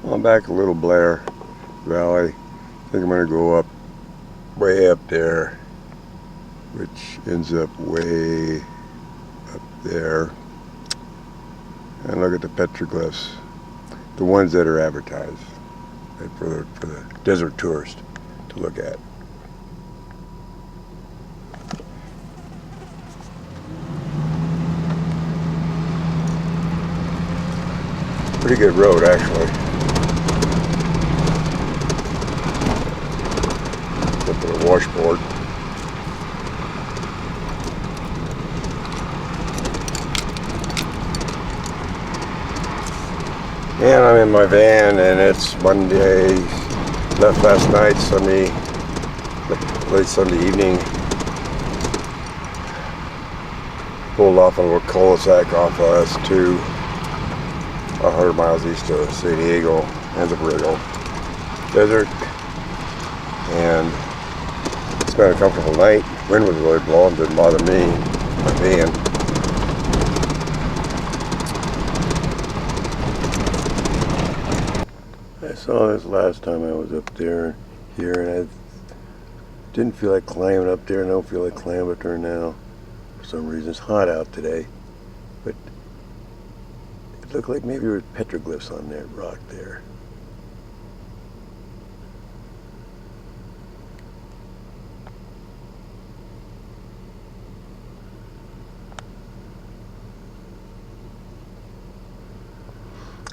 I'm back at Little Blair Valley. I think I'm going to go up, way up there, which ends up way up there, and look at the petroglyphs, the ones that are advertised for the desert tourist to look at. Pretty good road, actually. Up to the washboard. And I'm in my van, and it's Monday. Left last night, late Sunday evening. Pulled off a little cul-de-sac off S2, 100 miles east of San Diego, Anza-Borrego Desert, and spent a comfortable night. Wind was really blowing, didn't bother me, my van. I saw this last time I was up here, and I didn't feel like climbing up there, and I don't feel like climbing up there now. For some reason, it's hot out today, but it looked like maybe there were petroglyphs on that rock there.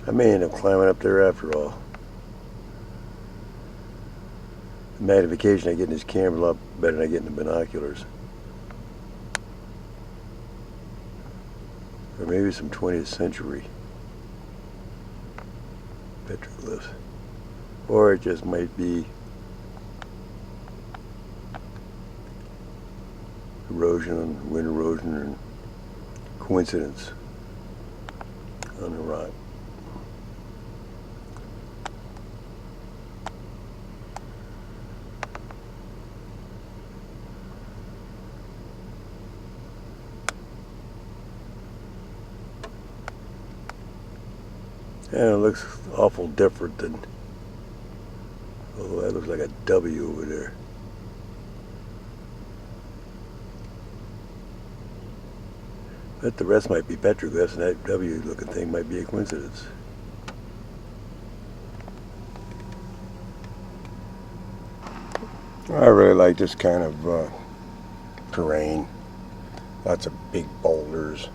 I may end up climbing up there after all. The magnification I get in this camera a lot better than I get in the binoculars. Or maybe some 20th century petroglyphs. Or it just might be erosion, wind erosion, and coincidence on the rock. And it looks awful different than, oh, that looks like a W over there. But the rest might be petroglyphs, and that W looking thing might be a coincidence. I really like this kind of terrain. Lots of big boulders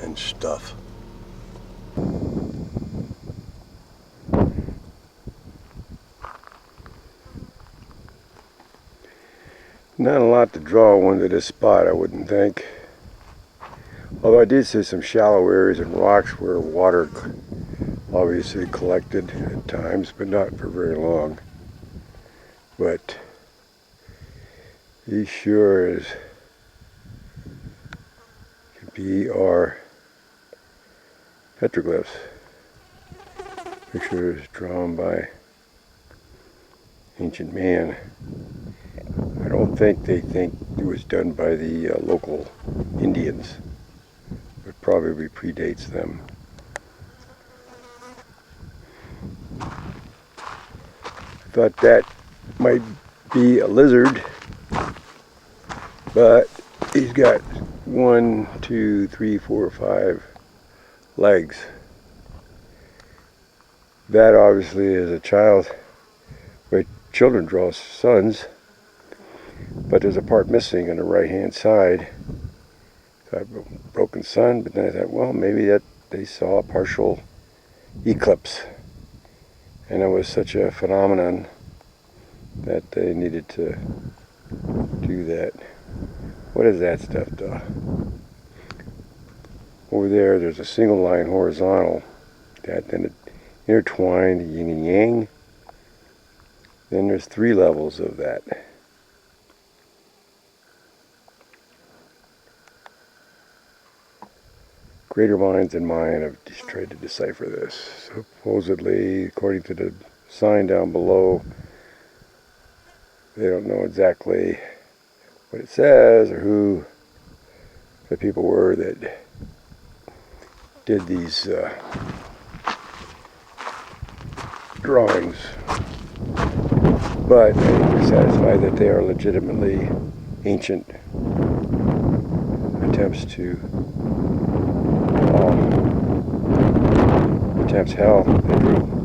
and stuff. Not a lot to draw one to this spot, I wouldn't think. Although I did see some shallow areas and rocks where water obviously collected at times, but not for very long. But these sure is could be our petroglyphs. Pictures drawn by ancient man. I don't think they think it was done by the local Indians. It probably predates them. I thought that might be a lizard, but he's got 1, 2, 3, 4, 5 legs. That obviously is a child, where children draw sons, but there's a part missing on the right hand side. Got a broken sun, but then I thought, well, maybe that they saw a partial eclipse, and it was such a phenomenon that they needed to do that. What is that stuff, though? Over there's a single line horizontal that then it intertwined yin and yang. Then there's 3 levels of that. Greater minds than mine have just tried to decipher this. Supposedly, according to the sign down below, they don't know exactly what it says or who the people were that did these drawings, but I think we're satisfied that they are legitimately ancient attempts to attempts hell they drew.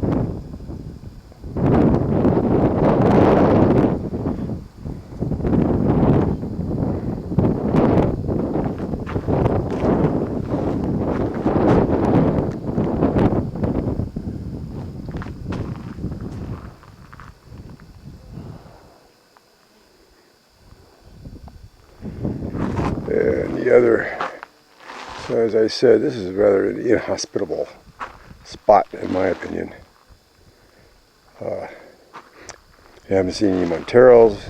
And the other, so as I said, this is rather an inhospitable spot in my opinion. I haven't seen any morteros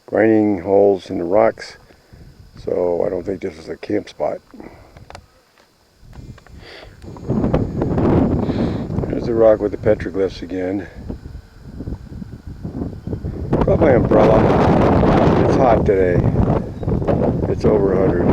grinding holes in the rocks, so I don't think this is a camp spot. There's the rock with the petroglyphs again. Brought my umbrella. It's hot today. It's over 100.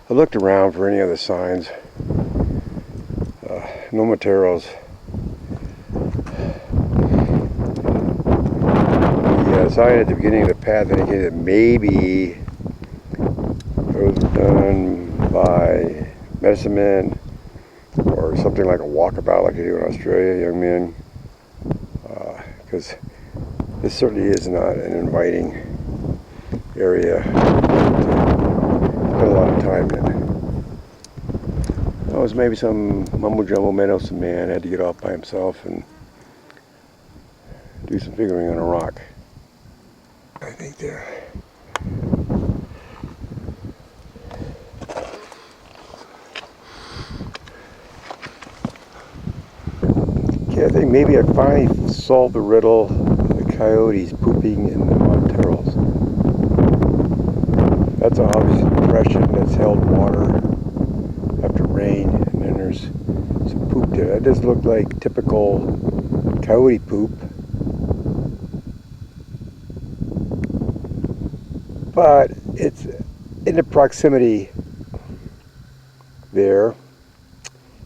I looked around for any other signs. No morteros. The sign at the beginning of the path indicated that maybe it was done by medicine men or something like a walkabout like they do in Australia, young men. Because this certainly is not an inviting area to spend a lot of time in. It was maybe some mumbo jumbo medicine man had to get off by himself and do some figuring on a rock. I think there. Okay, I think maybe I finally solved the riddle of the coyotes pooping in the monteros. That's an obvious depression that's held water after rain, and then there's some poop there. That does look like typical coyote poop. But it's in the proximity there.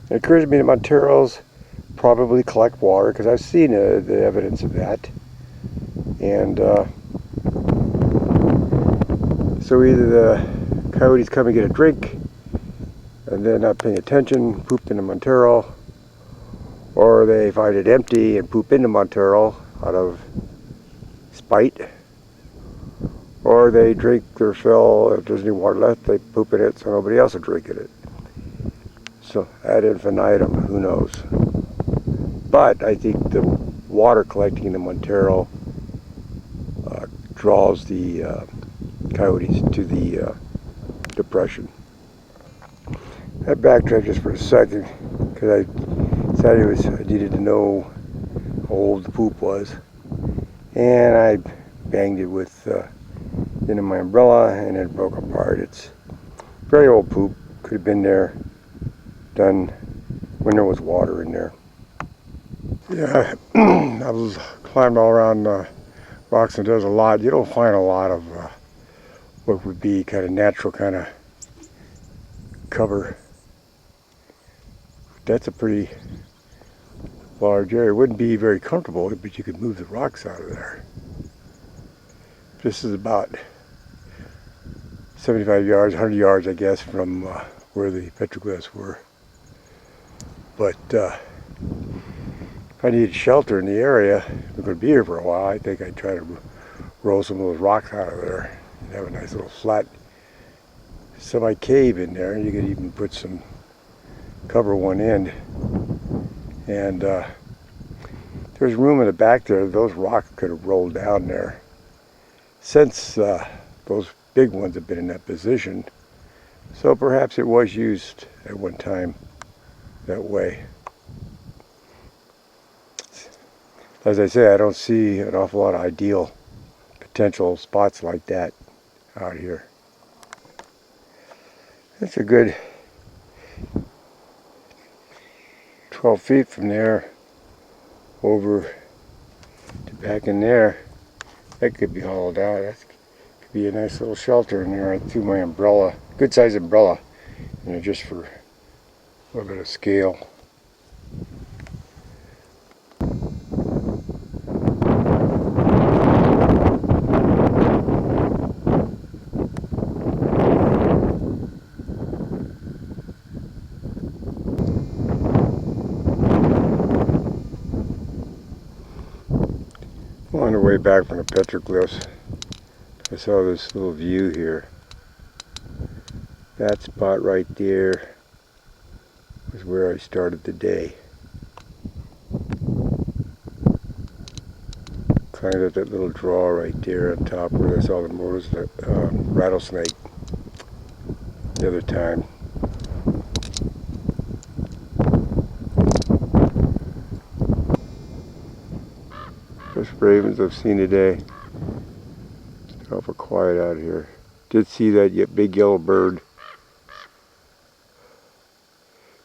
It occurs to me that monteros probably collect water, because I've seen the evidence of that. And so either the coyotes come and get a drink and they're not paying attention, poop in the montero, or they find it empty and poop in the montero out of spite, or they drink their fill. If there's any water left, they poop in it so nobody else will drink in it. So ad infinitum, who knows? But I think the water collecting in the montero draws the coyotes to the depression. I backtracked just for a second because I decided I needed to know how old the poop was, and I banged it with into my umbrella and it broke apart. It's very old poop. Could have been there, done when there was water in there. Yeah, I was climbing all around rocks and does a lot. You don't find a lot of what would be kind of natural kind of cover. That's a pretty large area. It wouldn't be very comfortable, but you could move the rocks out of there. This is about 75 yards, 100 yards, I guess, from where the petroglyphs were. But if I needed shelter in the area, we're going to be here for a while, I think I'd try to roll some of those rocks out of there and have a nice little flat semi-cave in there. You could even put some cover one end. And there's room in the back there. Those rocks could have rolled down there. Since those big ones have been in that position, so perhaps it was used at one time that way. As I say, I don't see an awful lot of ideal potential spots like that out here. That's a good 12 feet from there over to back in there. That could be hauled out. That could be a nice little shelter in there. I threw my umbrella, good size umbrella, just for a little bit of scale. On the way back from the petroglyphs, I saw this little view here. That spot right there was where I started the day. Climbed up that little draw right there on top where I saw the rattlesnake the other time. First ravens I've seen today. It's awful quiet out here. Did see that big yellow bird.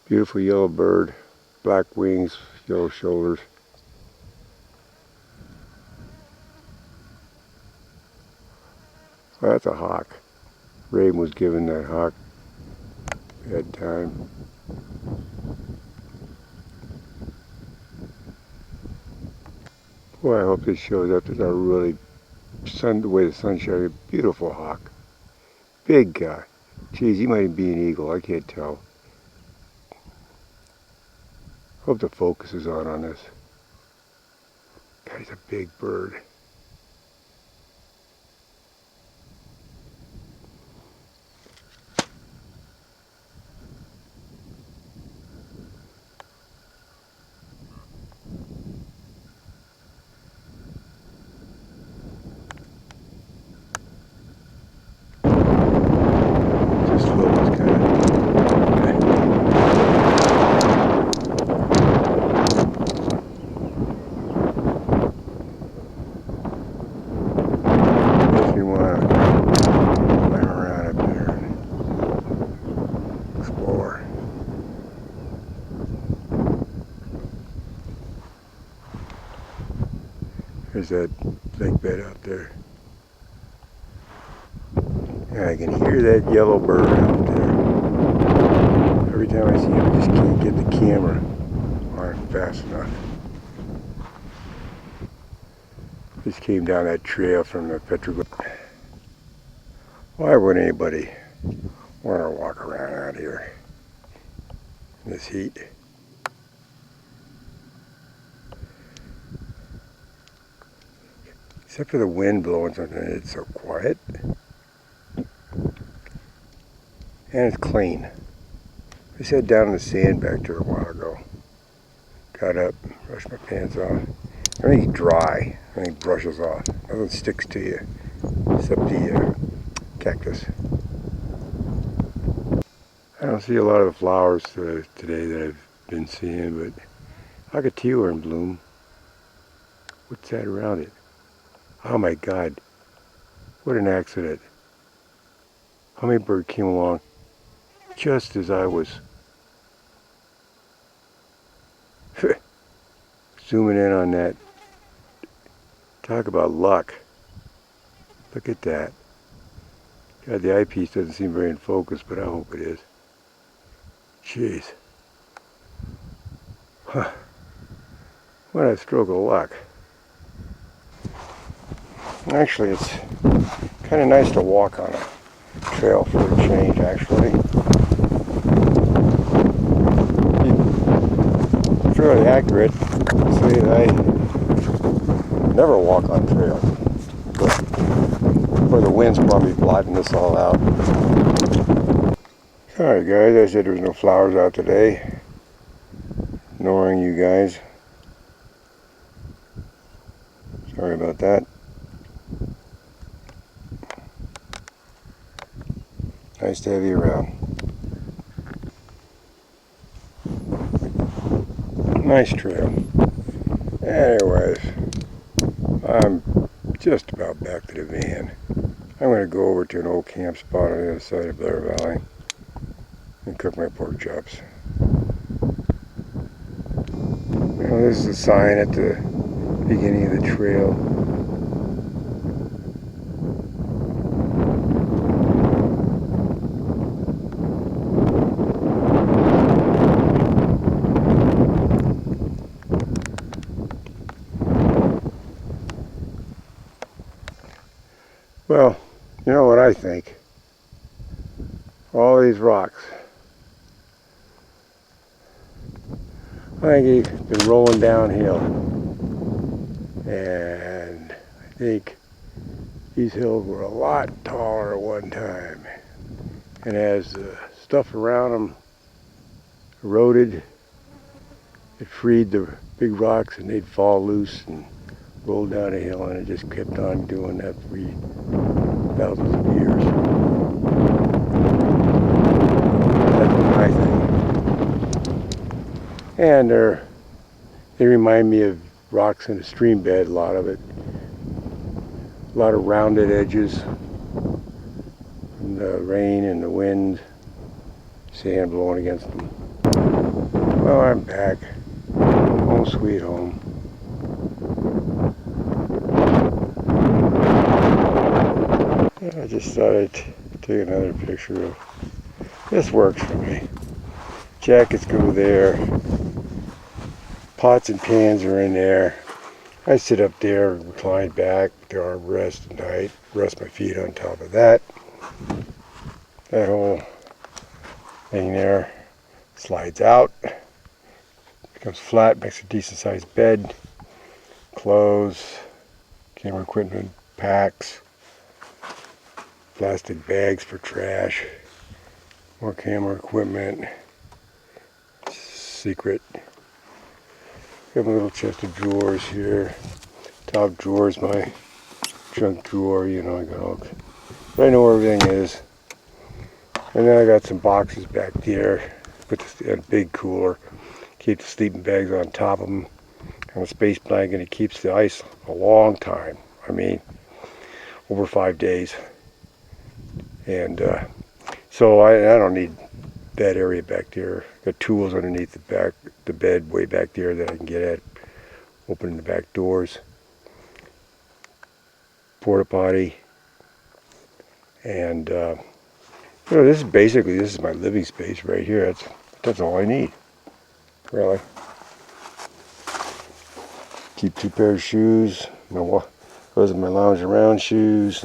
Beautiful yellow bird. Black wings, yellow shoulders. Well, that's a hawk. Raven was giving that hawk bedtime. Boy, I hope this shows up. There's a really the way the sun's shining. Beautiful hawk. Big guy. Geez, he might be an eagle. I can't tell. Hope the focus is on this. Guy's a big bird. There's that lake bed out there. And I can hear that yellow bird out there. Every time I see him, I just can't get the camera on fast enough. Just came down that trail from the petroglyph. Why would anybody want to walk around out here in this heat? Except for the wind blowing something, it's so quiet. And it's clean. I sat down in the sand back there a while ago. Got up, brushed my pants off. Everything's dry. Everything brushes off. Nothing sticks to you except the cactus. I don't see a lot of the flowers today that I've been seeing, but Agatiu are in bloom. What's that around it? Oh my God, what an accident. Hummingbird came along just as I was zooming in on that. Talk about luck. Look at that. God, the eyepiece doesn't seem very in focus, but I hope it is. Jeez. Huh. What a stroke of luck. Actually, it's kind of nice to walk on a trail for a change, actually. It's fairly accurate to say that I never walk on trails. Or the wind's probably blotting this all out. Sorry guys, I said there was no flowers out today. Ignoring you guys. Sorry about that. Nice to have you around. Nice trail. Anyways, I'm just about back to the van. I'm going to go over to an old camp spot on the other side of Blair Valley. cook my pork chops. Now, this is a sign at the beginning of the trail. Well, you know what I think? All these rocks. I think he's been rolling downhill. And I think these hills were a lot taller at one time. And as the stuff around them eroded, it freed the big rocks and they'd fall loose and roll down a hill, and it just kept on doing that for thousands of years. That's what I think. And they remind me of rocks in a stream bed, a lot of it. A lot of rounded edges from the rain and the wind, sand blowing against them. Well, I'm back. Home sweet home. I just thought I'd take another picture of this. Works for me. Jackets go there. Pots and pans are in there. I sit up there, recline back with the armrest at night, rest my feet on top of that. That whole thing there slides out, becomes flat, makes a decent sized bed. Clothes, camera equipment, packs, plastic bags for trash, more camera equipment, secret. Got my little chest of drawers here. Top drawer is my junk drawer, you know, I got all, but I know where everything is. And then I got some boxes back there, put this in a big cooler, keep the sleeping bags on top of them, and a space blanket. It keeps the ice a long time. I mean, over 5 days. And so I don't need that area back there. Got tools underneath the bed way back there that I can get at. Opening the back doors. Porta potty. And you know, this is my living space right here. That's all I need, really. Keep 2 pairs of shoes. Those are my lounge around shoes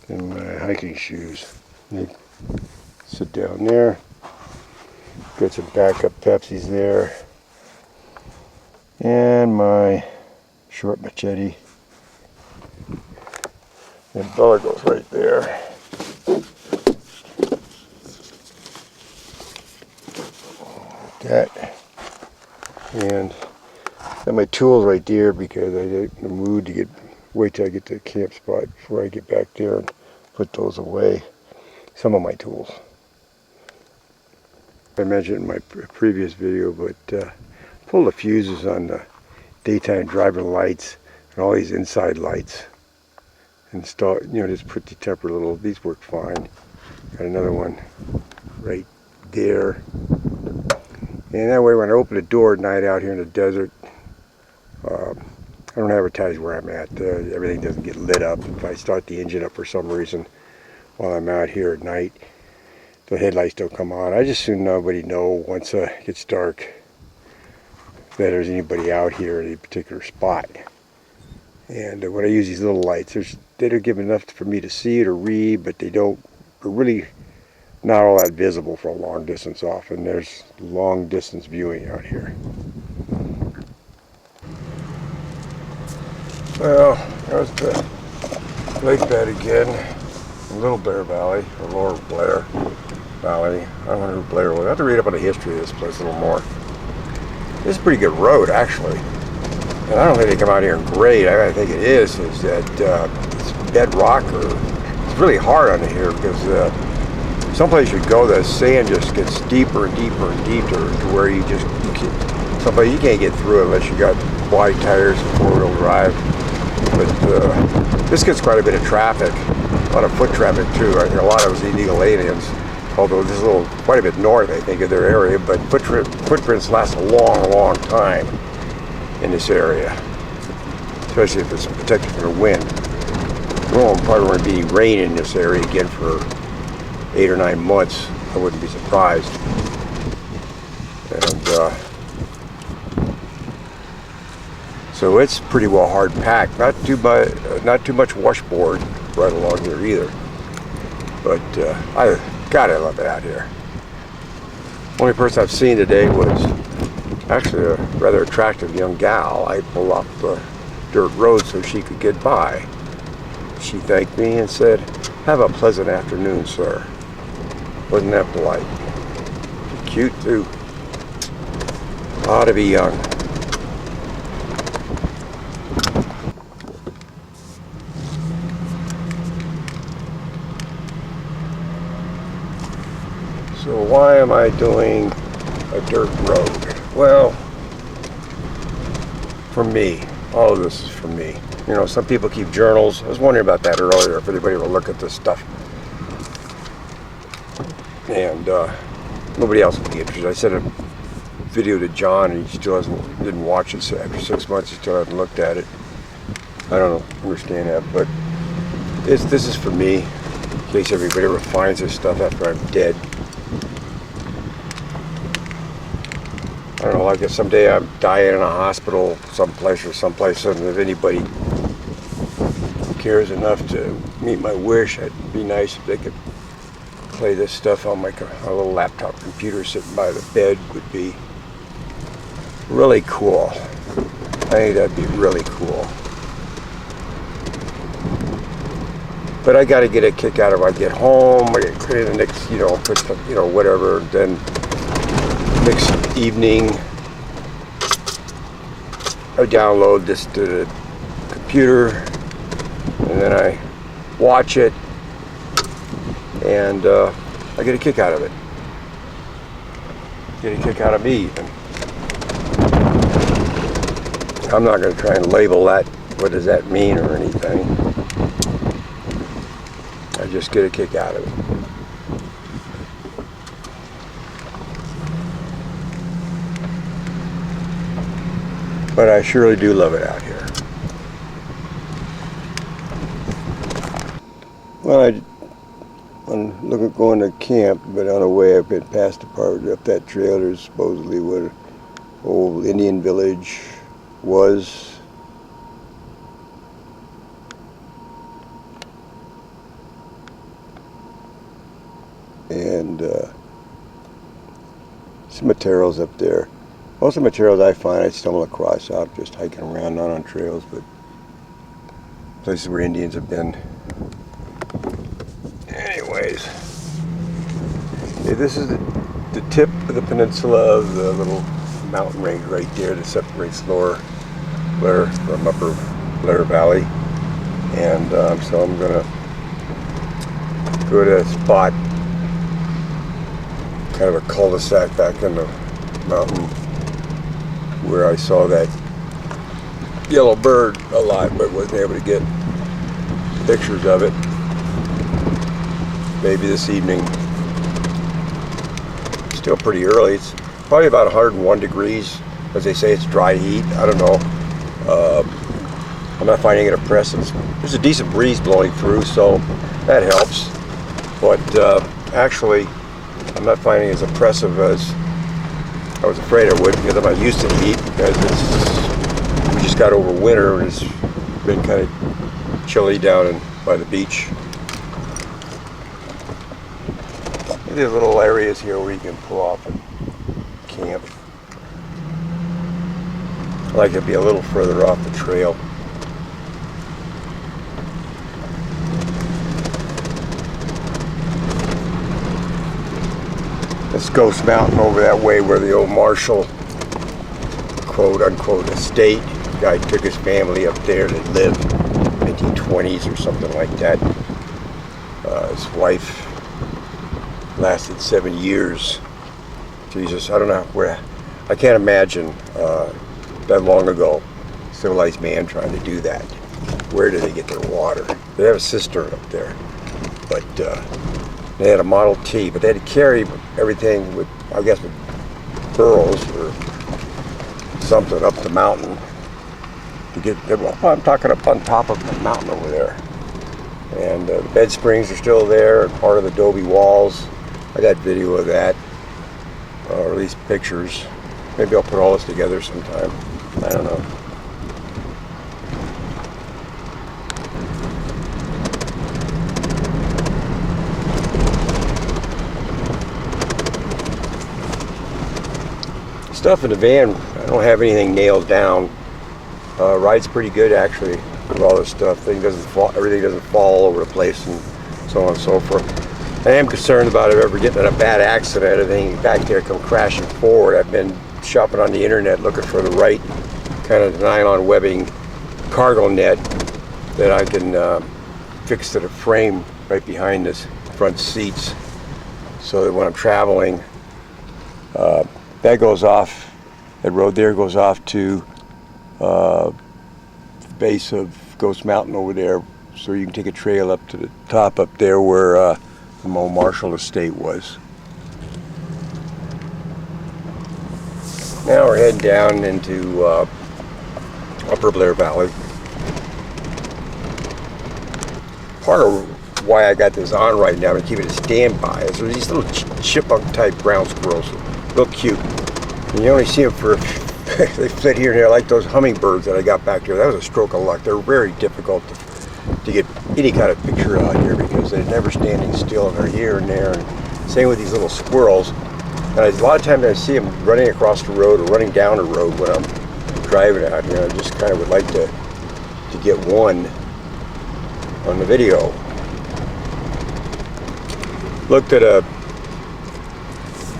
and my hiking shoes. Sit down there. Got some backup Pepsis there. And my short machete. And Bella goes right there. That. And got my tools right there because I'm in the mood to wait till I get to the camp spot before I get back there and put those away. Some of my tools. I mentioned in my previous video, but pull the fuses on the daytime driver lights and all these inside lights. Install, you know, just put the temper little. These work fine. Got another one right there. And that way, when I open the door at night out here in the desert, I don't advertise where I'm at. Everything doesn't get lit up. If I start the engine up for some reason while I'm out here at night, the headlights don't come on. I just soon nobody know once it gets dark that there's anybody out here at a particular spot. And when I use these little lights, they don't give enough for me to see it or read, but they're really not all that visible for a long distance off. And there's long distance viewing out here. Well, there's the lake bed again, in Little Bear Valley, or Lower Blair Valley. I wonder who Blair was. I have to read up on the history of this place a little more. This is a pretty good road, actually. And I don't think they come out here and grade. I think it is that it's bedrock, or it's really hard on here because someplace you go, the sand just gets deeper and deeper and deeper to where you can't get through it unless you got wide tires and 4-wheel drive. But this gets quite a bit of traffic, a lot of foot traffic too. I think a lot of it's illegal aliens although this is a little, quite a bit north, I think, of their area, but footprints last a long, long time in this area, especially if it's protected from the wind. Well, probably won't be rain in this area again for 8 or 9 months. I wouldn't be surprised. And so it's pretty well hard packed. Not too much washboard right along here either. But I love it out here. Only person I've seen today was actually a rather attractive young gal. I pulled off the dirt road so she could get by. She thanked me and said, "Have a pleasant afternoon, sir." Wasn't that polite? Cute too. Ought to be young. So why am I doing a dirt road? Well, for me. All of this is for me. You know, some people keep journals. I was wondering about that earlier, if anybody will look at this stuff. And nobody else would be interested. I sent a video to John and he still didn't watch it. So after 6 months, he still hasn't looked at it. I don't understand that, but this is for me, in case everybody ever finds this stuff after I'm dead. I don't know, I guess someday I'm dying in a hospital someplace, and if anybody cares enough to meet my wish, it'd be nice if they could play this stuff on my little laptop computer sitting by the bed. Would be really cool. I think that'd be really cool. But I gotta get a kick out of it. I get home, I get clear the next, put some, whatever, then next evening I download this to the computer and then I watch it and I get a kick out of it. Get a kick out of me even. I'm not going to try and label that, what does that mean or anything. I just get a kick out of it. But I surely do love it out here. Well, I'm looking at going to camp, but on the way I've been past the part up that trail. There's supposedly where old Indian village was. And some materials up there. Most of the materials I find I stumble across out just hiking around, not on trails, but places where Indians have been. Anyways, okay, this is the tip of the peninsula of the little mountain range right there that separates Lower Blair from Upper Blair Valley. And so I'm going to go to a spot, kind of a cul-de-sac back in the mountain, where I saw that yellow bird a lot, but wasn't able to get pictures of it. Maybe this evening. Still pretty early. It's probably about 101 degrees. As they say, it's dry heat. I don't know. I'm not finding it oppressive. There's a decent breeze blowing through, so that helps. But actually, I'm not finding it as oppressive as I was afraid I would, because I'm not used to heat, because we just got over winter and it's been kind of chilly down by the beach. There's little areas here where you can pull off and camp. I like to be a little further off the trail. This Ghost Mountain over that way where the old Marshall quote-unquote estate guy took his family up there that lived 1920s or something like that. His wife lasted 7 years. Jesus, I don't know where. I can't imagine that long ago, civilized man trying to do that. Where do they get their water? They have a cistern up there, but They had a Model T, but they had to carry everything with, I guess, with burros or something up the mountain to get. Well, I'm talking up on top of the mountain over there, and the bed springs are still there, and part of the adobe walls. I got video of that, or at least pictures. Maybe I'll put all this together sometime. I don't know. Stuff in the van, I don't have anything nailed down. Rides pretty good actually with all this stuff. Everything doesn't fall all over the place and so on and so forth. I am concerned about if ever getting in a bad accident, anything back there come crashing forward. I've been shopping on the internet looking for the right kind of nylon webbing cargo net that I can fix to the frame right behind this front seats, so that when I'm traveling, that goes off, that road there goes off to the base of Ghost Mountain over there, so you can take a trail up to the top up there where the Mo Marshall estate was. Now we're heading down into Upper Blair Valley. Part of why I got this on right now and keep it a standby is there's these little chipmunk type ground squirrels, real cute. And you only see them for they flit here and there like those hummingbirds that I got back there. That was a stroke of luck. They're very difficult to get any kind of picture out here because they're never standing still and they're here and there. And same with these little squirrels. And a lot of times I see them running across the road or running down the road when I'm driving out here. I just kind of would like to get one on the video. Looked at a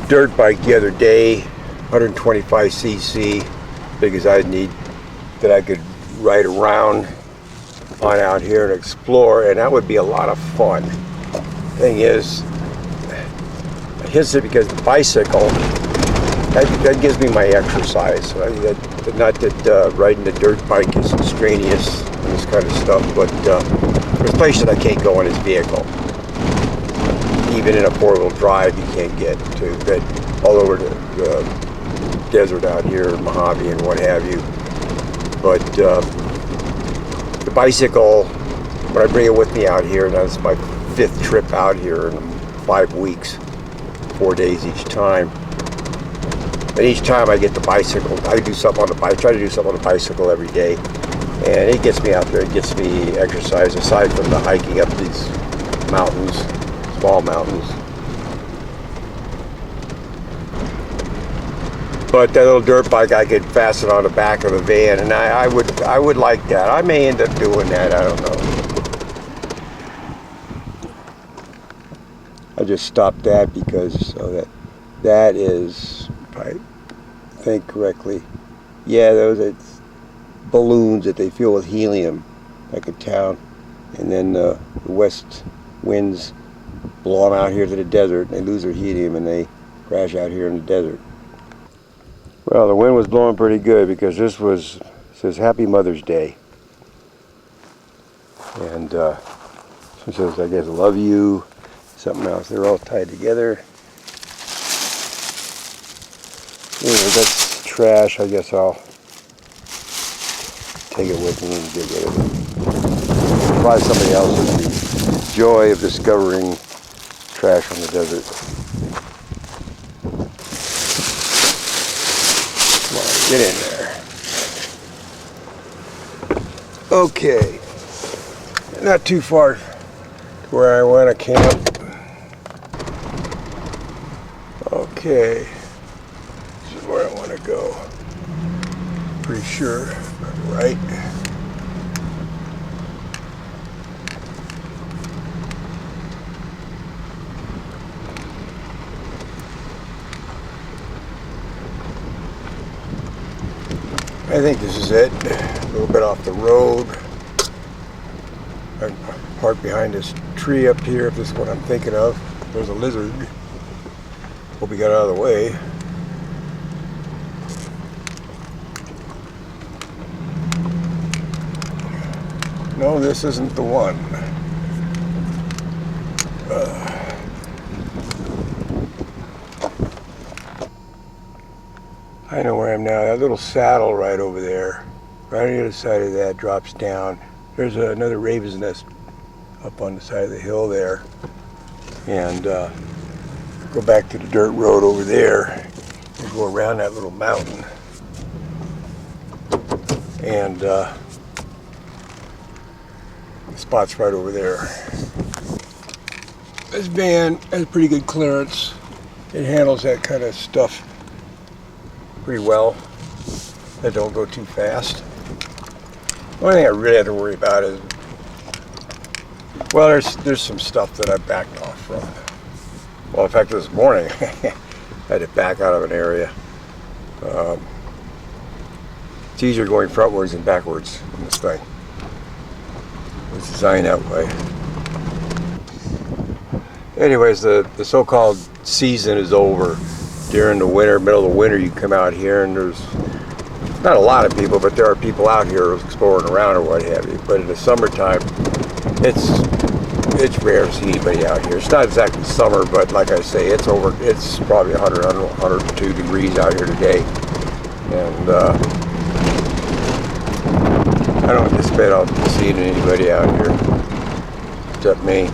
dirt bike the other day, 125cc, big as I'd need, that I could ride around on out here and explore, and that would be a lot of fun. Thing is, I hesitate because the bicycle, that gives me my exercise. Not that riding the dirt bike is strenuous and this kind of stuff, but there's places I can't go in this vehicle. Even in a four-wheel drive, you can't get to that all over the desert out here, Mojave and what have you. But the bicycle, when I bring it with me out here, and that's my 5th trip out here in 5 weeks, 4 days each time. And each time I get the bicycle, I do something on the bike. Try to do something on the bicycle every day, and it gets me out there. It gets me exercise aside from the hiking up these mountains, small mountains. But that little dirt bike I could fasten on the back of the van, and I would like that. I may end up doing that. I don't know. I just stopped that because that is, if I think correctly, yeah, those are balloons that they fill with helium back in town, and then the west winds blow them out here to the desert, and they lose their helium and they crash out here in the desert. Well, the wind was blowing pretty good because this says Happy Mother's Day. And it says, I guess, love you, something else. They're all tied together. Anyway, that's trash. I guess I'll take it with me and get rid of it. Probably somebody else's. The joy of discovering trash on the desert. Get in there. Okay. Not too far to where I want to camp. Okay. This is where I want to go. Pretty sure. Right. I think this is it. A little bit off the road. I'm parked behind this tree up here, if this is what I'm thinking of. There's a lizard. Hope he got out of the way. No, this isn't the one. I know where I am now. That little saddle right over there, right on the other side of that, drops down. There's another raven's nest up on the side of the hill there. And go back to the dirt road over there and go around that little mountain. And the spot's right over there. This van has pretty good clearance. It handles that kind of stuff pretty well. That don't go too fast. The only thing I really have to worry about is, well, there's some stuff that I backed off from. Well, in fact, this morning I had to back out of an area. It's easier going frontwards than backwards in this thing. It's designed that way. Anyways, the so-called season is over. During the winter, middle of the winter, you come out here and there's not a lot of people, but there are people out here exploring around or what have you. But in the summertime, it's rare to see anybody out here. It's not exactly summer, but like I say, it's probably 102 degrees out here today. And I don't anticipate I'll be seeing anybody out here except me.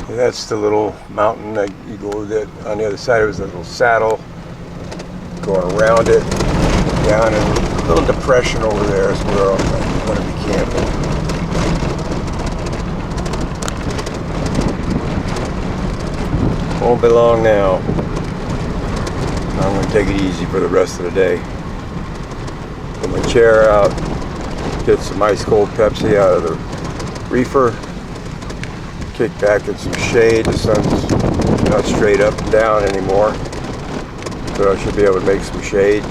And that's the little mountain that you go that on the other side. It was a little saddle going around it, down in a little depression over there is where I'm going to be camping. Won't be long now. I'm going to take it easy for the rest of the day. Put my chair out, get some ice cold Pepsi out of the reefer, kick back in some shade. The sun's not straight up and down anymore, so I should be able to make some shade.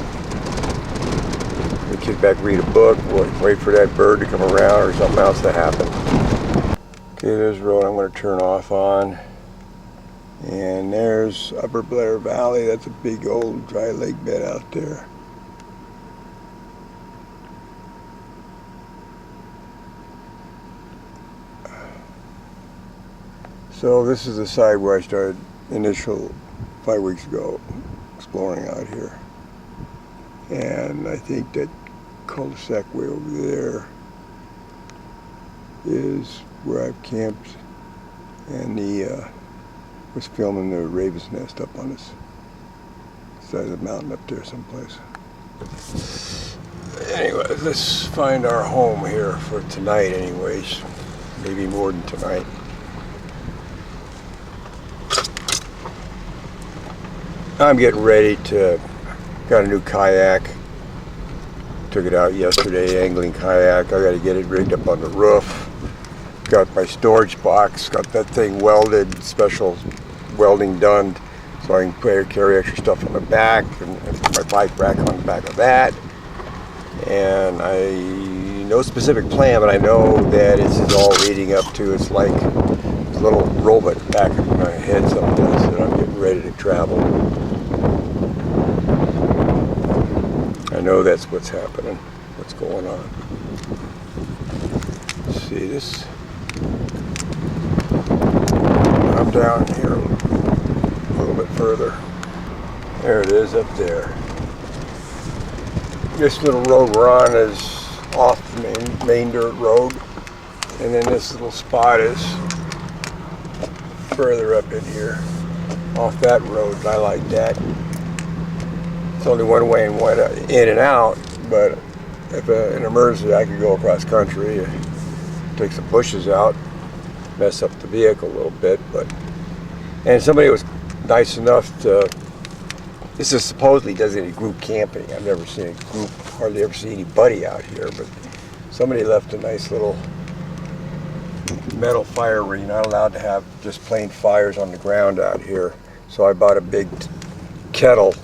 Kick back, read a book, wait for that bird to come around or something else to happen. Okay, there's the road I'm going to turn off on. And there's Upper Blair Valley. That's a big old dry lake bed out there. So this is the side where I started initial 5 weeks ago exploring out here. And I think that cul-de-sac way over there is where I've camped, and was filming the raven's nest up on this side of the mountain up there someplace. Anyway, let's find our home here for tonight anyways. Maybe more than tonight. I'm getting ready to, got a new kayak. Took it out yesterday, angling kayak. I got to get it rigged up on the roof. Got my storage box, got that thing welded, special welding done, so I can carry extra stuff on the back, and my bike rack on the back of that. And no specific plan, but I know that this is all leading up to, it's like a little robot back in my head sometimes that I'm getting ready to travel. I know that's what's happening, what's going on. Let's see this. I'm down here a little bit further. There it is up there. This little road we're on is off the main dirt road, and then this little spot is further up in here, off that road. I like that. It's only one way and one in and out, but if an emergency, I could go across country, take some bushes out, mess up the vehicle a little bit, and somebody was nice enough to, this is supposedly designated group camping. I've never seen a group, hardly ever see anybody out here, but somebody left a nice little metal fire where you're not allowed to have just plain fires on the ground out here. So I bought a big kettle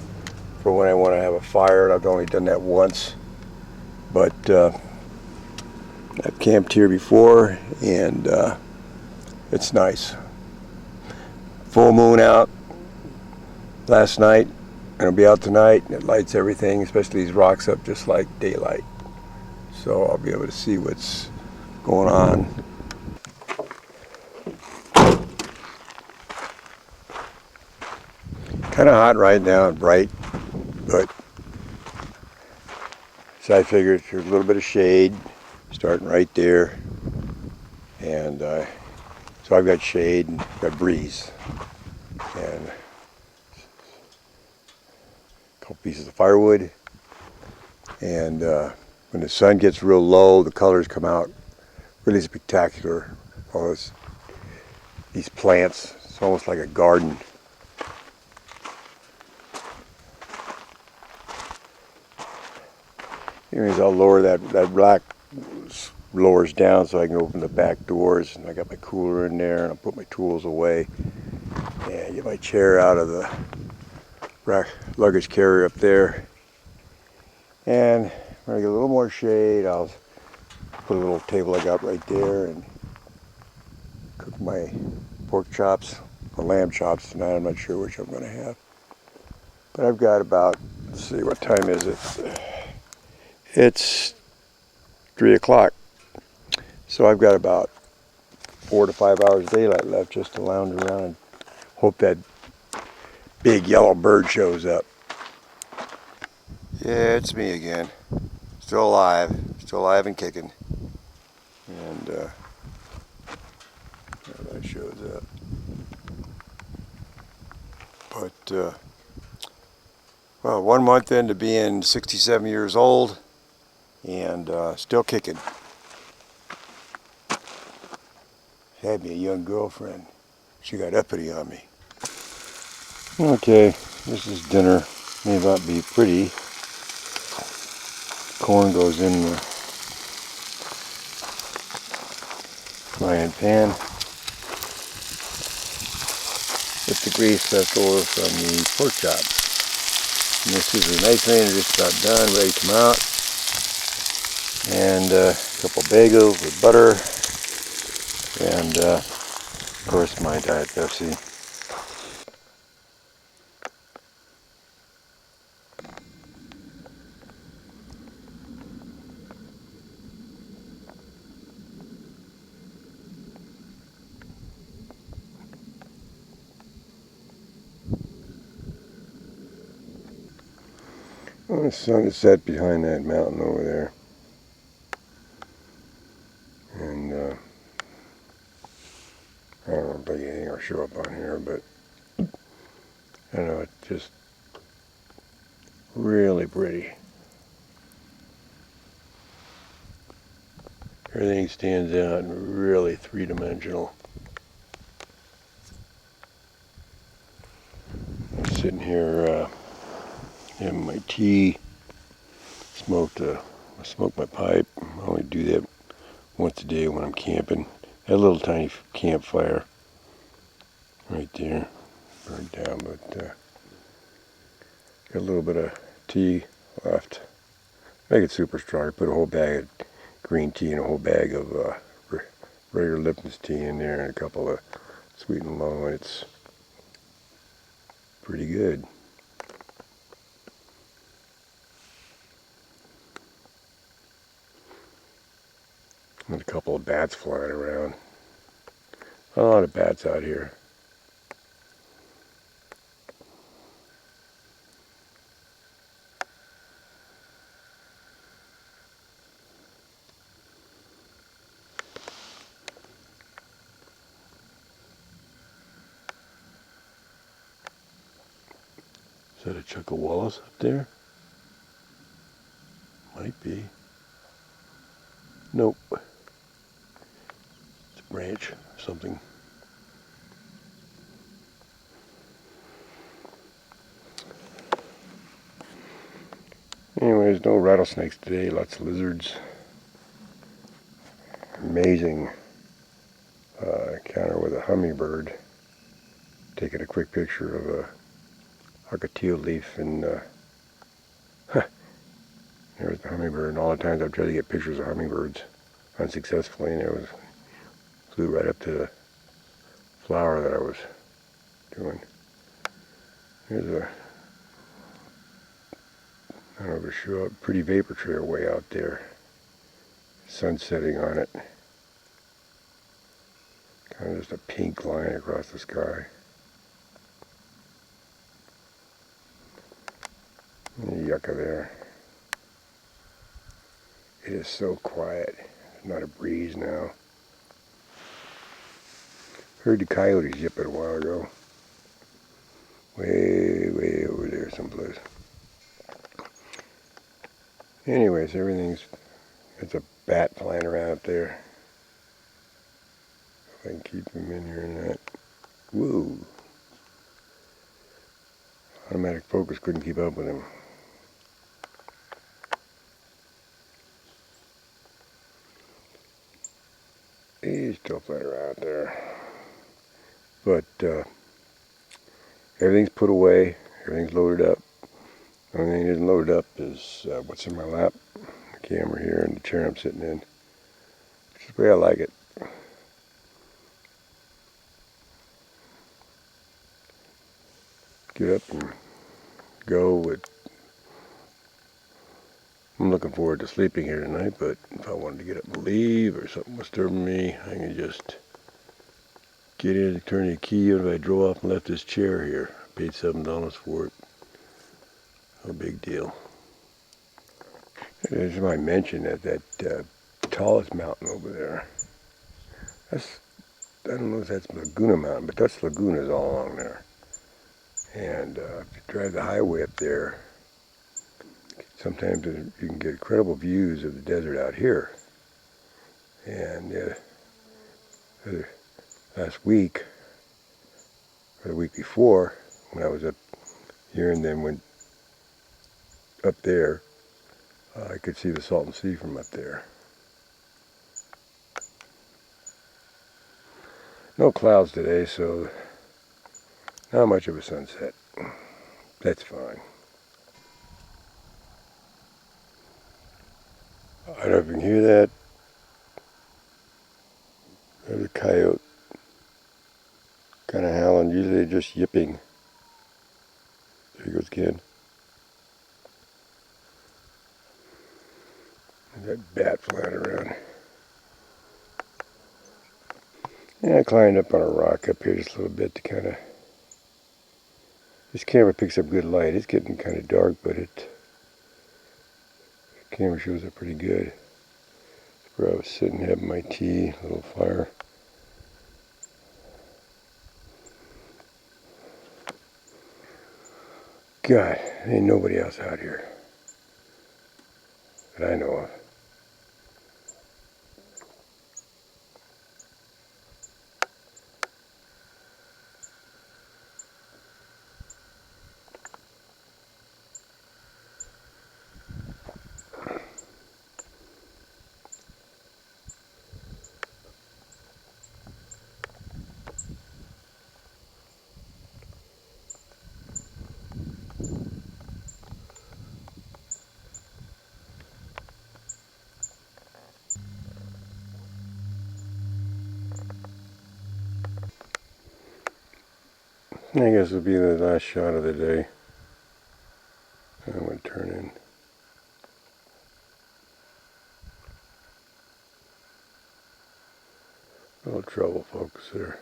for when I want to have a fire, and I've only done that once. But I've camped here before, and it's nice. Full moon out last night, and it'll be out tonight, and it lights everything, especially these rocks up just like daylight. So I'll be able to see what's going on. Kind of hot right now and bright, but so I figured there's a little bit of shade starting right there, and so I've got shade and got breeze, and a couple pieces of firewood, and when the sun gets real low, the colors come out really spectacular. All these plants, it's almost like a garden. Anyways, I'll lower that black lowers down so I can open the back doors, and I got my cooler in there, and I'll put my tools away and get my chair out of the luggage carrier up there. And when I get a little more shade, I'll put a little table I got right there and cook my pork chops or lamb chops tonight. I'm not sure which I'm going to have. But I've got about, let's see, what time is it? It's 3 o'clock. So I've got about 4 to 5 hours of daylight left just to lounge around and hope that big yellow bird shows up. Yeah, it's me again. Still alive and kicking. And there that shows up. But well, 1 month into being 67 years old and still kicking. Had me a young girlfriend. She got uppity on me. Okay, this is dinner. May not be pretty. Corn goes in the frying pan with the grease left over from the pork chops. And this is a nice thing, just about done, ready to come out. And a couple bagels with butter. And of course my Diet Pepsi. Well, the sun is set behind that mountain over there. And I don't think anything will show up on here, but I don't know, it's just really pretty. Everything stands out and really three-dimensional. I'm sitting here having my tea, I smoke my pipe. I only do that once a day when I'm camping. That little tiny campfire right there, burned down, but got a little bit of tea left. Make it super strong. I put a whole bag of green tea and a whole bag of regular Lipton's tea in there and a couple of sweet and low, and it's pretty good. And a couple of bats flying around. A lot of bats out here. Is that a Chuckawallis up there? Might be. Nope. It's a branch or something. Anyways, no rattlesnakes today, lots of lizards. Amazing encounter with a hummingbird. Taking a quick picture of a ocotillo leaf, and there's the hummingbird. And all the times I've tried to get pictures of hummingbirds unsuccessfully, and it flew right up to the flower that I was doing. There's I don't know if it'll show up, pretty vapor trail way out there. Sun setting on it. Kind of just a pink line across the sky. yucca there. It is so quiet. Not a breeze now. Heard the coyotes yipping a while ago. Way over there someplace. Anyways, there's a bat flying around up there. If I can keep him in here and that. Whoa. Automatic focus couldn't keep up with him. He's still flying around there. But everything's put away. Everything's loaded up. The only thing that isn't loaded up is what's in my lap. The camera here and the chair I'm sitting in. Which is the way I like it. Get up and go with. I'm looking forward to sleeping here tonight, but if I wanted to get up and leave or something was disturbing me, I can just get in and turn the key. If I drove off and left this chair here, I paid $7 for it. No big deal. As I mentioned, that tallest mountain over there. I don't know if that's Laguna Mountain, but that's lagunas all along there. And if you drive the highway up there, sometimes you can get incredible views of the desert out here. And last week, or the week before, when I was up here and then went up there, I could see the Salton Sea from up there. No clouds today, so not much of a sunset. That's fine. I don't know if you can hear that. There's a coyote kind of howling. Usually they're just yipping. There he goes again. And that bat flying around. And I climbed up on a rock up here just a little bit to kind of. This camera picks up good light. It's getting kind of dark, but the camera shows up pretty good. That's where I was sitting having my tea, a little fire. God, there ain't nobody else out here that I know of. I guess it'll be the last shot of the day. I'm going to turn in. A little trouble focus there.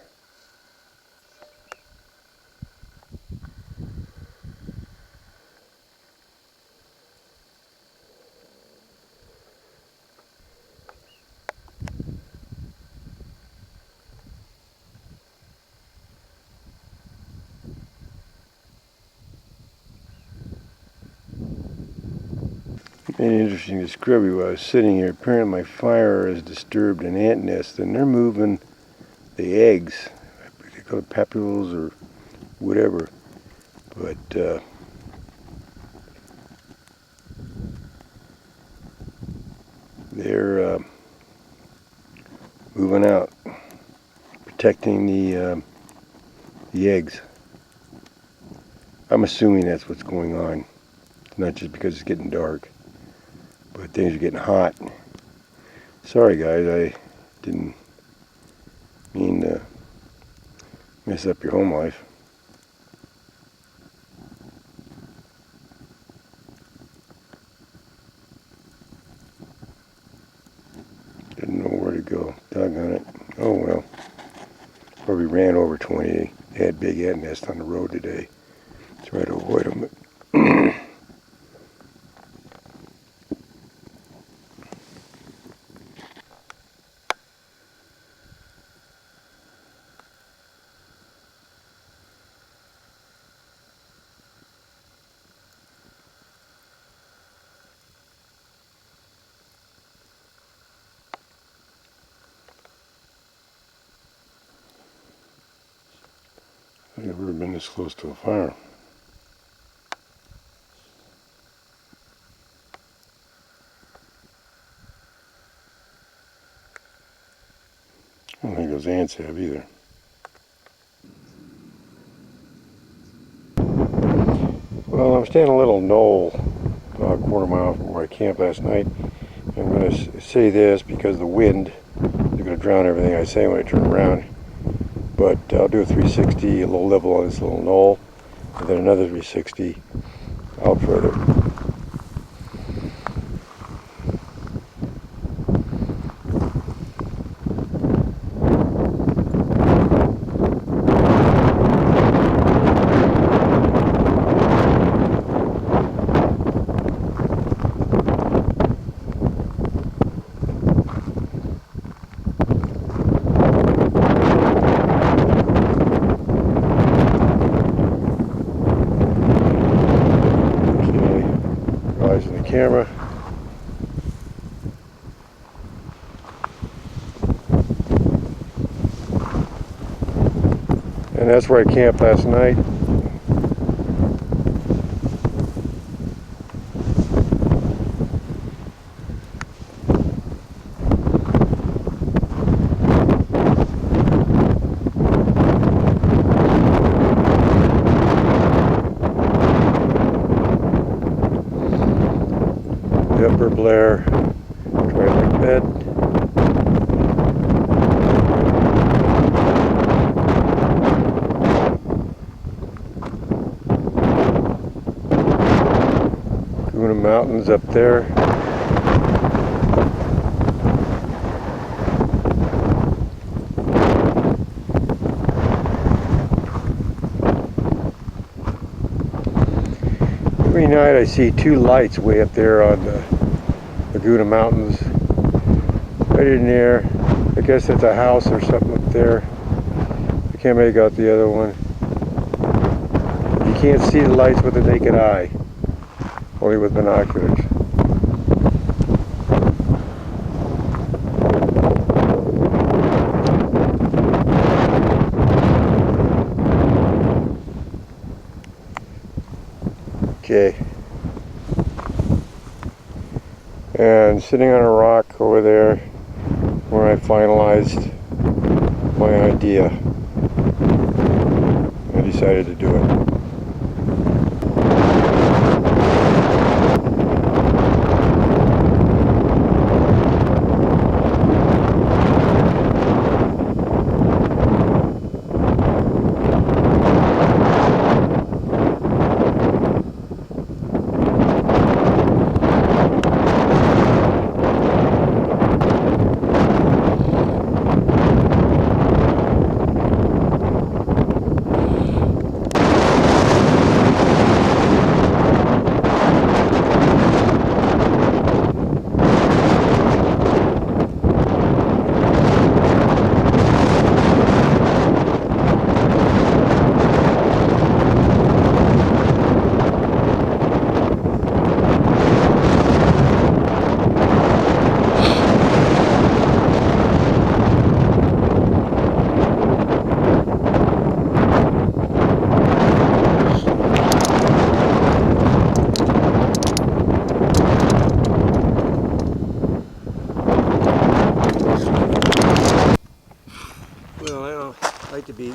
An interesting discovery while I was sitting here. Apparently my fire has disturbed an ant nest and they're moving the eggs. They call it papules or whatever. But they're moving out, protecting the eggs. I'm assuming that's what's going on. It's not just because it's getting dark. But things are getting hot. Sorry guys, I didn't mean to mess up your home life. Didn't know where to go. Doggone it. Oh well. Probably ran over 20. They had big ant nests on the road today. Try to avoid them. I've never been this close to a fire. I don't think those ants have either. Well, I'm standing on a little knoll about a quarter mile from where I camped last night. I'm going to say this because the wind is going to drown everything I say when I turn around. But I'll do a 360, a low level on this little knoll, and then another 360 out further. Rising the camera. And that's where I camped last night. The Upper Blair Twilight Bed. Laguna Mountains up there. Every night I see two lights way up there on the Laguna Mountains. Right in there. I guess it's a house or something up there. I can't make out the other one. You can't see the lights with the naked eye. Only with binoculars. Okay. And sitting on a rock over there where I finalized my idea. I decided to do it.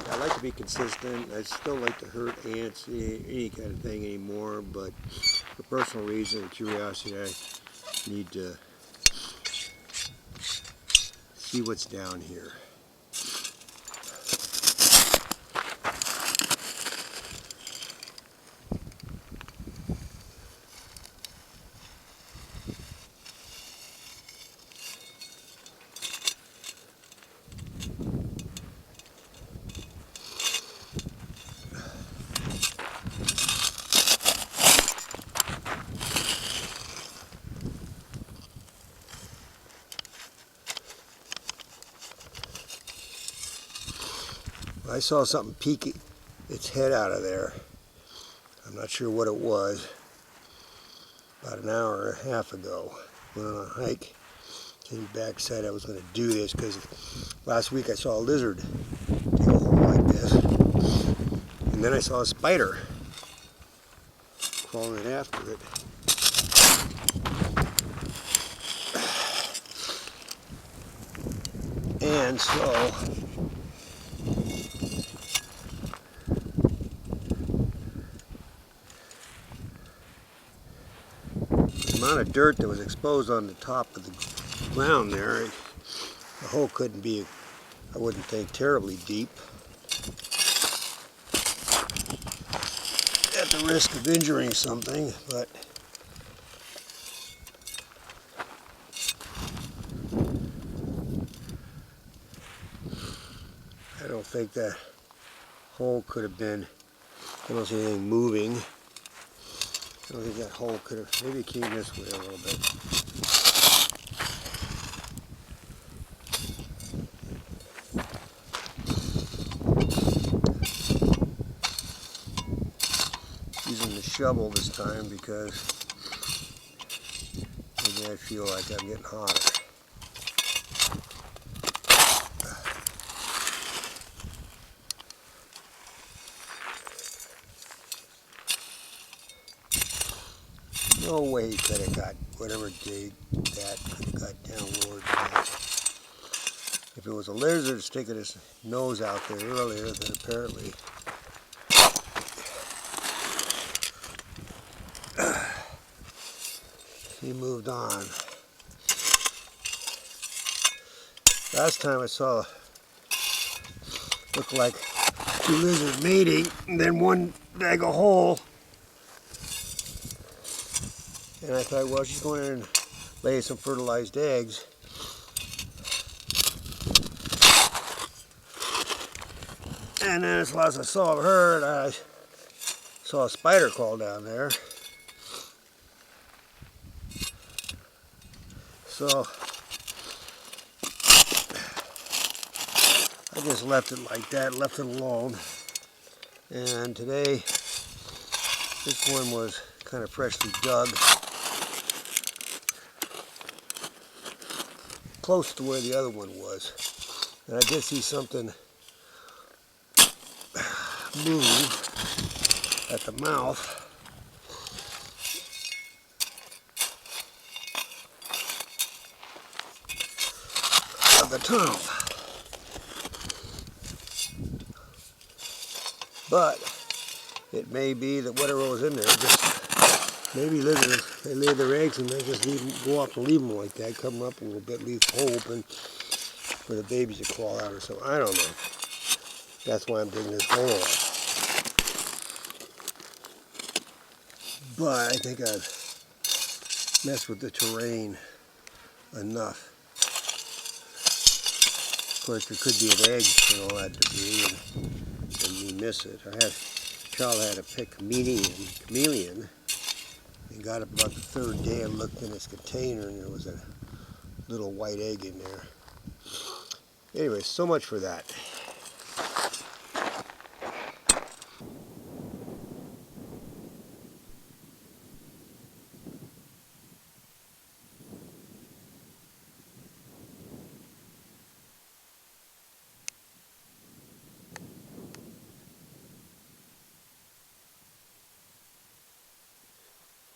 I like to be consistent. I still like to hurt ants, any kind of thing anymore, but for personal reason and curiosity, I need to see what's down here. I saw something peek its head out of there. I'm not sure what it was. About an hour and a half ago, went on a hike. Came back, said I was going to do this because last week I saw a lizard take a hole like this. And then I saw a spider crawling after it. And so the amount of dirt that was exposed on the top of the ground there, the hole couldn't be, I wouldn't think, terribly deep. At the risk of injuring something, but I don't think that hole could have been, I don't see anything moving. I don't think that hole could have, maybe it came this way a little bit. Using the shovel this time because maybe I feel like I'm getting hotter. No way could have got, whatever dig that could have got downward. If it was a lizard sticking his nose out there earlier, then apparently he moved on. Last time I saw looked like two lizards mating, and then one dug a hole. And I thought, well, she's going in and lay some fertilized eggs. And then as last I saw of her, I saw a spider crawl down there. So I just left it like that, left it alone. And today, this one was kind of freshly dug, close to where the other one was. And I did see something move at the mouth. Of the tunnel. But it may be that whatever was in there, just maybe lizards, they lay their eggs and they just go off and leave them like that, cover them up a little bit, leave the hole open for the babies to crawl out or something. I don't know. That's why I'm digging this hole out. But I think I've messed with the terrain enough. Of course, there could be an egg and all that debris, and you miss it. Charles had a pet chameleon, and got up about the third day and looked in its container, and there was a little white egg in there. Anyway, so much for that.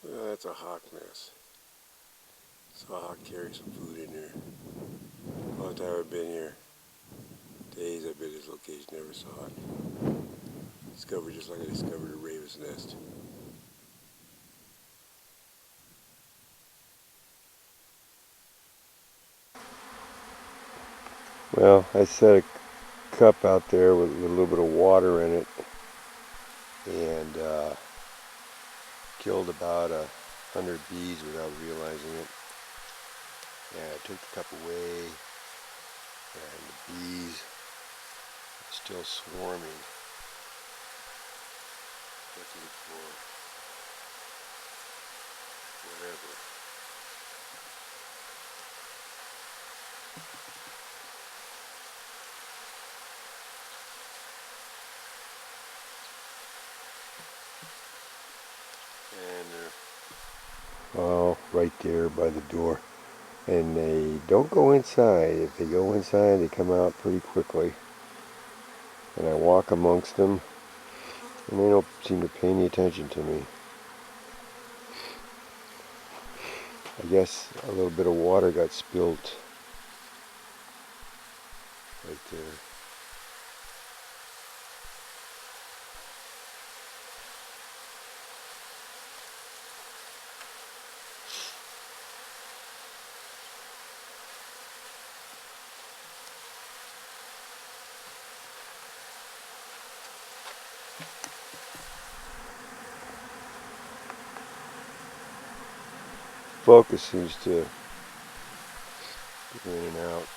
Well, that's a hawk nest. Saw a hawk carry some food in there. Long time I've been here. Days I've been at this location, never saw it. Discovered just like I discovered a raven's nest. Well, I set a cup out there with a little bit of water in it, and killed about 100 bees without realizing it. And I took the cup away, and the bees are still swarming. Looking for whatever. And they're all right there by the door. And they don't go inside. If they go inside, they come out pretty quickly. And I walk amongst them. And they don't seem to pay any attention to me. I guess a little bit of water got spilt right there. Focus seems to go in and out.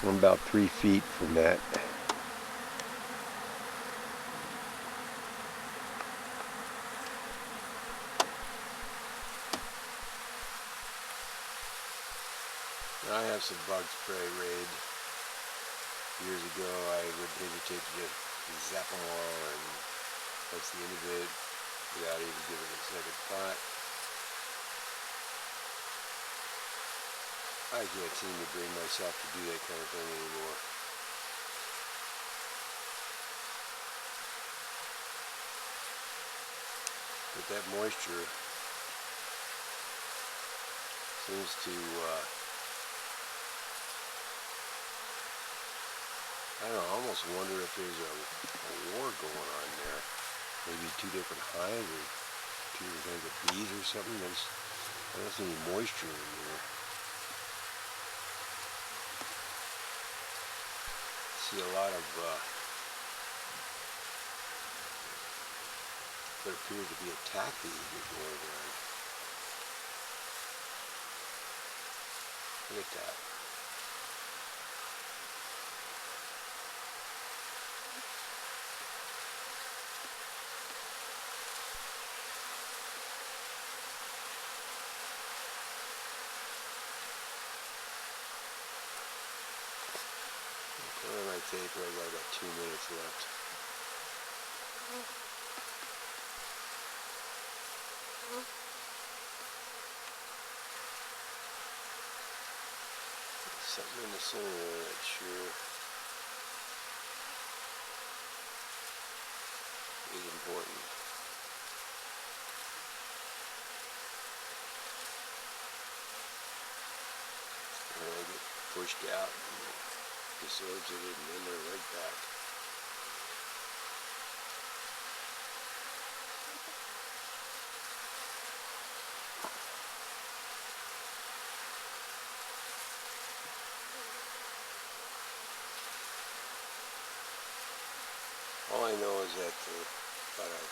I'm about 3 feet from that. I have some bug spray raid. Years ago I would hesitate to just zap them all, and that's the end of it without even giving it a second thought. I can't seem to bring myself to do that kind of thing anymore. But that moisture seems to, I don't know, I almost wonder if there's a war going on there. Maybe two different hives or two different kinds of bees or something. I don't see any moisture in there. See a lot of what appears to be attack behavior going on. Look at that. What am I taking? I got about 2 minutes left. Something in the center there that sure is important. And I get pushed out and dissociated, and then they're right back. All I know is that about a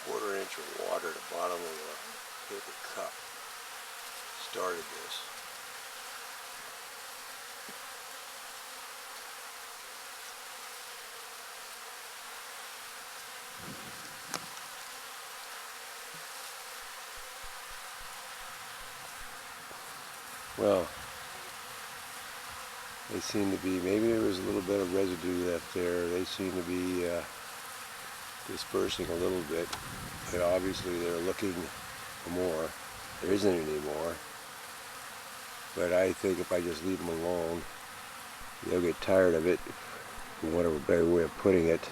quarter-inch of water at the bottom of a paper cup started this. Well, they seem to be, maybe there was a little bit of residue left there. They seem to be dispersing a little bit, but obviously they're looking for more. There isn't any more. But I think if I just leave them alone, they'll get tired of it, for whatever better way of putting it.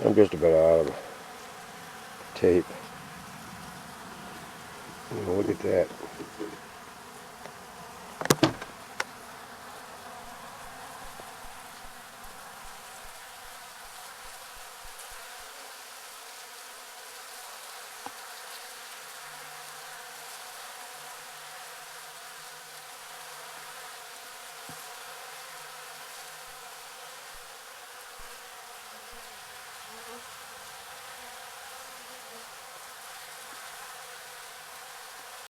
I'm just about out of tape. Look at that.